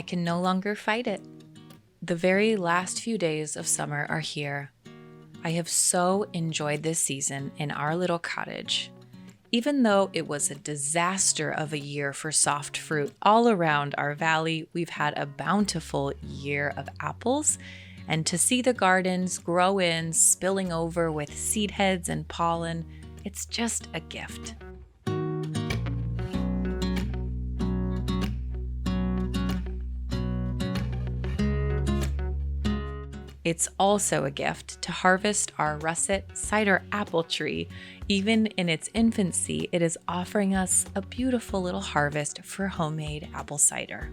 I can no longer fight it. The very last few days of summer are here. I have so enjoyed this season in our little cottage. Even though it was a disaster of a year for soft fruit all around our valley, we've had a bountiful year of apples, and to see the gardens grow in, spilling over with seed heads and pollen, it's just a gift. It's also a gift to harvest our russet cider apple tree. Even in its infancy, it is offering us a beautiful little harvest for homemade apple cider.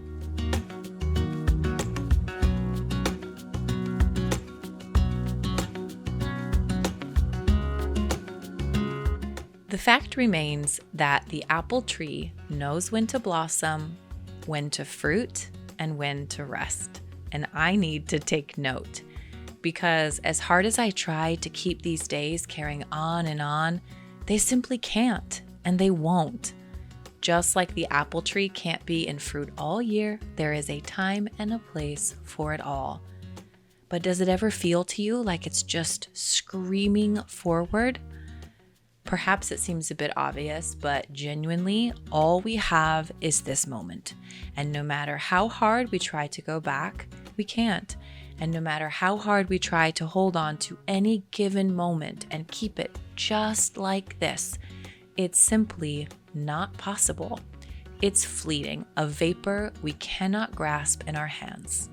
The fact remains that the apple tree knows when to blossom, when to fruit, and when to rest. And I need to take note. Because as hard as I try to keep these days carrying on, they simply can't, and they won't. Just like the apple tree can't be in fruit all year, there is a time and a place for it all. But does it ever feel to you like it's just screaming forward? Perhaps it seems a bit obvious, but genuinely, all we have is this moment. And no matter how hard we try to go back, we can't. And no matter how hard we try to hold on to any given moment and keep it just like this, it's simply not possible. It's fleeting, a vapor we cannot grasp in our hands.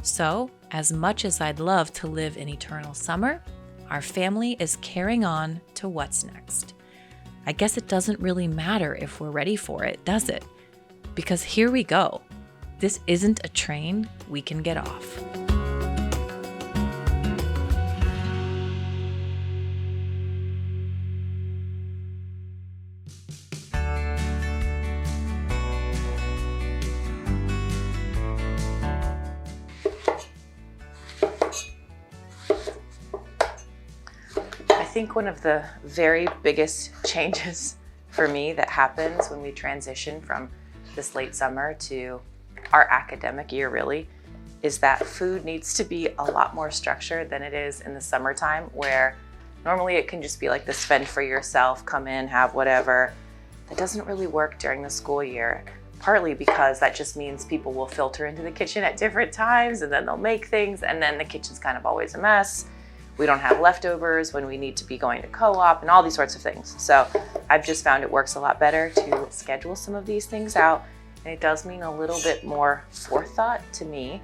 So, as much as I'd love to live in eternal summer, our family is carrying on to what's next. I guess it doesn't really matter if we're ready for it, does it? Because here we go. This isn't a train we can get off. I think one of the very biggest changes for me that happens when we transition from this late summer to our academic year really is that food needs to be a lot more structured than it is in the summertime, where normally it can just be like this fend for yourself, come in, have whatever. That doesn't really work during the school year, partly because that just means people will filter into the kitchen at different times and then they'll make things and then the kitchen's kind of always a mess. We don't have leftovers when we need to be going to co-op and all these sorts of things. So I've just found it works a lot better to schedule some of these things out. And it does mean a little bit more forethought to me.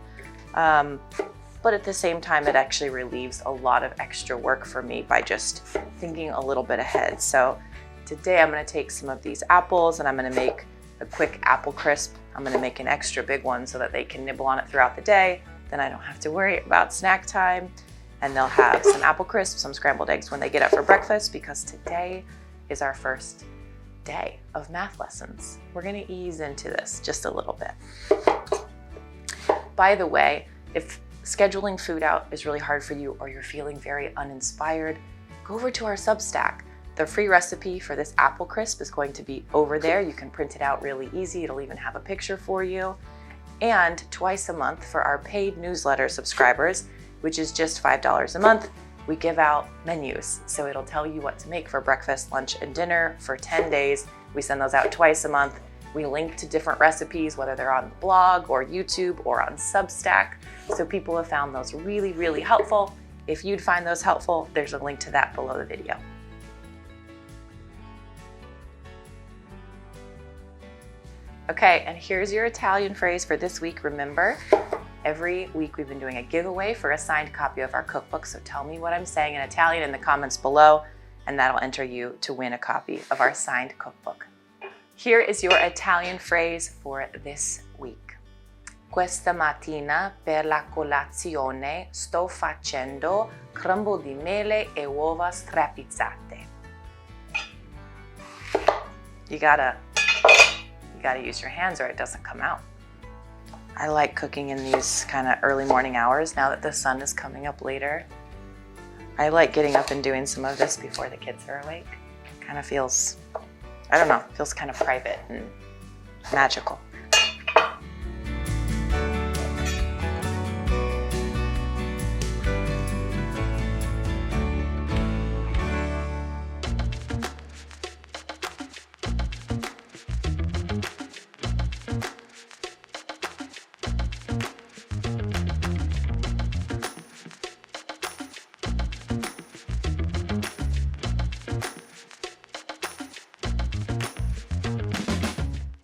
But at the same time, it actually relieves a lot of extra work for me by just thinking a little bit ahead. So today I'm gonna take some of these apples and I'm gonna make a quick apple crisp. I'm gonna make an extra big one so that they can nibble on it throughout the day. Then I don't have to worry about snack time. And they'll have some apple crisp, some scrambled eggs when they get up for breakfast, because today is our first day of math lessons. We're gonna ease into this just a little bit. By the way, if scheduling food out is really hard for you or you're feeling very uninspired, go over to our Substack. The free recipe for this apple crisp is going to be over there. You can print it out really easy. It'll even have a picture for you. And twice a month for our paid newsletter subscribers, which is just $5 a month, we give out menus. So it'll tell you what to make for breakfast, lunch, and dinner for 10 days. We send those out twice a month. We link to different recipes, whether they're on the blog or YouTube or on Substack. So people have found those really, really helpful. If you'd find those helpful, there's a link to that below the video. Okay, and here's your Italian phrase for this week. Remember, every week we've been doing a giveaway for a signed copy of our cookbook, so tell me what I'm saying in Italian in the comments below. and that'll enter you to win a copy of our signed cookbook. Here is your Italian phrase for this week. Questa mattina per la colazione sto facendo crumble di mele e uova strapizzate. You gotta use your hands or it doesn't come out. I like cooking in these kind of early morning hours now that the sun is coming up later. I like getting up and doing some of this before the kids are awake. Kind of feels, I don't know, feels kind of private and magical.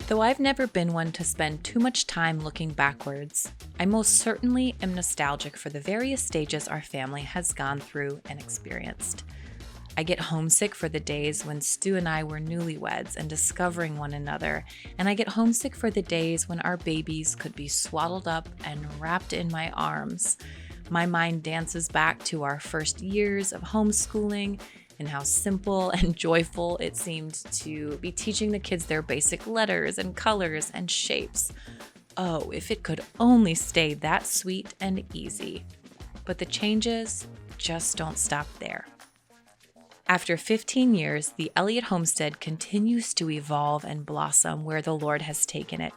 Though I've never been one to spend too much time looking backwards, I most certainly am nostalgic for the various stages our family has gone through and experienced. I get homesick for the days when Stu and I were newlyweds and discovering one another, and I get homesick for the days when our babies could be swaddled up and wrapped in my arms. My mind dances back to our first years of homeschooling and how simple and joyful it seemed to be teaching the kids their basic letters and colors and shapes. Oh, if it could only stay that sweet and easy. But the changes just don't stop there. After 15 years, the Elliott Homestead continues to evolve and blossom where the Lord has taken it.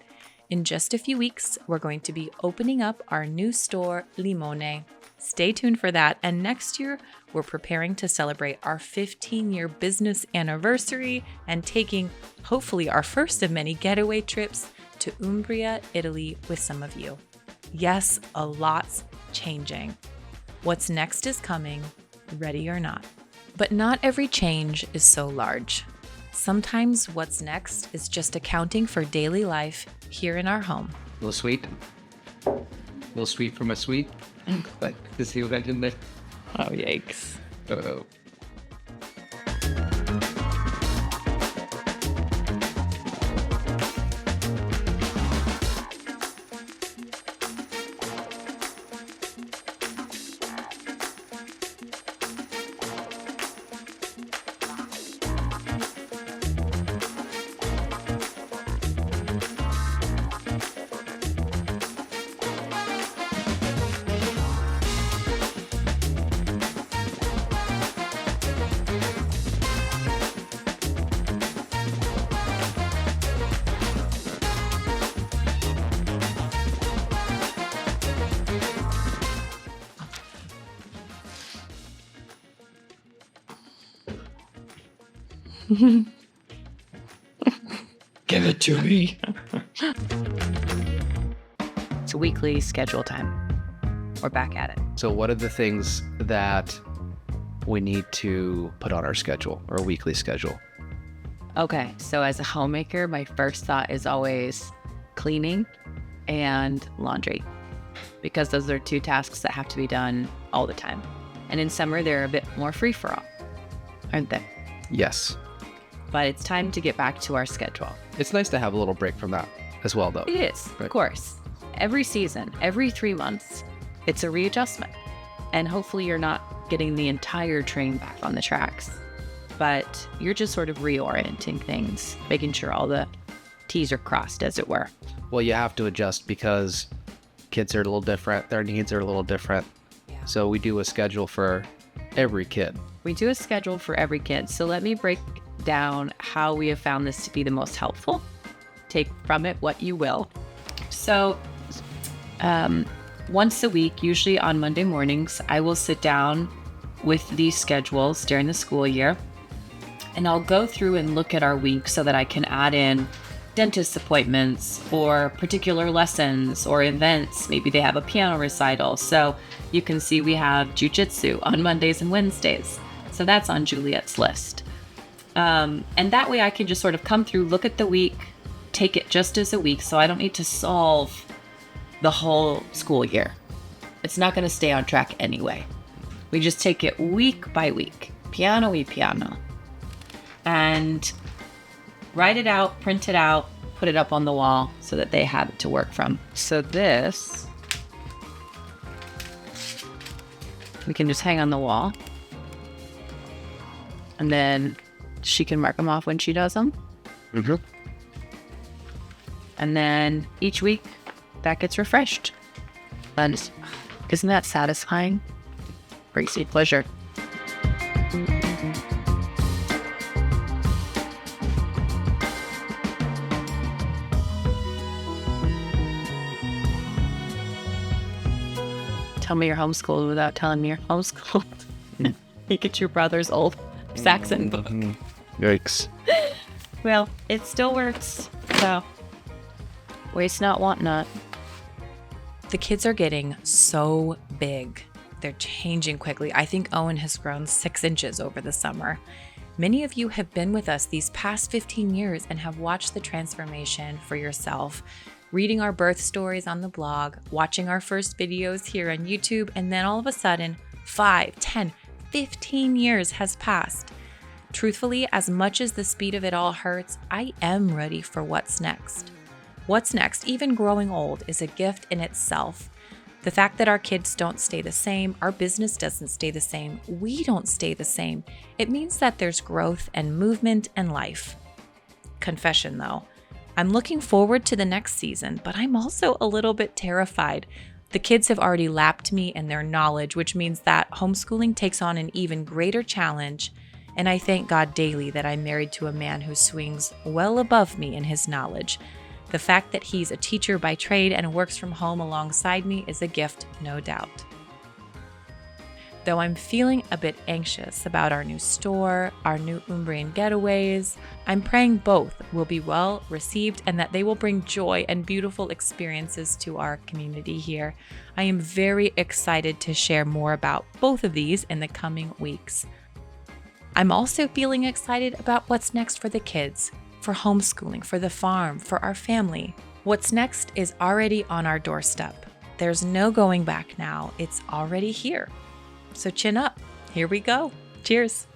In just a few weeks, we're going to be opening up our new store, Limone. Stay tuned for that. And next year, we're preparing to celebrate our 15-year business anniversary and taking, hopefully, our first of many getaway trips to Umbria, Italy with some of you. Yes, a lot's changing. What's next is coming, ready or not. But not every change is so large. Sometimes what's next is just accounting for daily life here in our home. A little sweet. A little sweet from a sweet. Like, to see what I did there. Oh, yikes. Uh-oh. Give it to me. It's weekly schedule time. We're back at it. So what are the things that we need to put on our schedule, or weekly schedule? Okay, so as a homemaker, my first thought is always cleaning and laundry, because those are two tasks that have to be done all the time. And in summer, they're a bit more free-for-all, aren't they? Yes. But it's time to get back to our schedule. It's nice to have a little break from that as well, though. It is, Right. Of course. Every season, every 3 months, it's a readjustment. And hopefully you're not getting the entire train back on the tracks, but you're just sort of reorienting things, making sure all the T's are crossed, as it were. Well, you have to adjust because kids are a little different. Their needs are a little different. Yeah. So we do a schedule for every kid. We do a schedule for every kid. So let me break down how we have found this to be the most helpful. Take from it what you will. So once a week, usually on Monday mornings, I will sit down with these schedules during the school year, and I'll go through and look at our week so that I can add in dentist appointments or particular lessons or events. Maybe they have a piano recital. So you can see we have jujitsu on Mondays and Wednesdays. So that's on Juliet's list. And that way I can just sort of come through, look at the week, take it just as a week. So I don't need to solve the whole school year. It's not going to stay on track anyway. We just take it week by week. piano-y piano. And write it out, print it out, put it up on the wall so that they have it to work from. So this, we can just hang on the wall. And then she can mark them off when she does them. Mm-hmm. And then each week that gets refreshed. And isn't that satisfying? Brings me pleasure. Tell me you're homeschooled without telling me you're homeschooled. You get your brother's old Saxon book. Yikes. Well, it still works. So, waste not, want not. The kids are getting so big. They're changing quickly. I think Owen has grown 6 inches over the summer. Many of you have been with us these past 15 years and have watched the transformation for yourself, reading our birth stories on the blog, watching our first videos here on YouTube, and then all of a sudden, 5, 10, 15 years has passed. Truthfully, as much as the speed of it all hurts, I am ready for what's next. What's next, even growing old, is a gift in itself. The fact that our kids don't stay the same, our business doesn't stay the same, we don't stay the same. It means that there's growth and movement and life. Confession though, I'm looking forward to the next season, but I'm also a little bit terrified. The kids have already lapped me in their knowledge, which means that homeschooling takes on an even greater challenge, and I thank God daily that I'm married to a man who swings well above me in his knowledge. The fact that he's a teacher by trade and works from home alongside me is a gift, no doubt. Though I'm feeling a bit anxious about our new store, our new Umbrian getaways, I'm praying both will be well received and that they will bring joy and beautiful experiences to our community here. I am very excited to share more about both of these in the coming weeks. I'm also feeling excited about what's next for the kids, for homeschooling, for the farm, for our family. What's next is already on our doorstep. There's no going back now. It's already here. So chin up. Here we go. Cheers.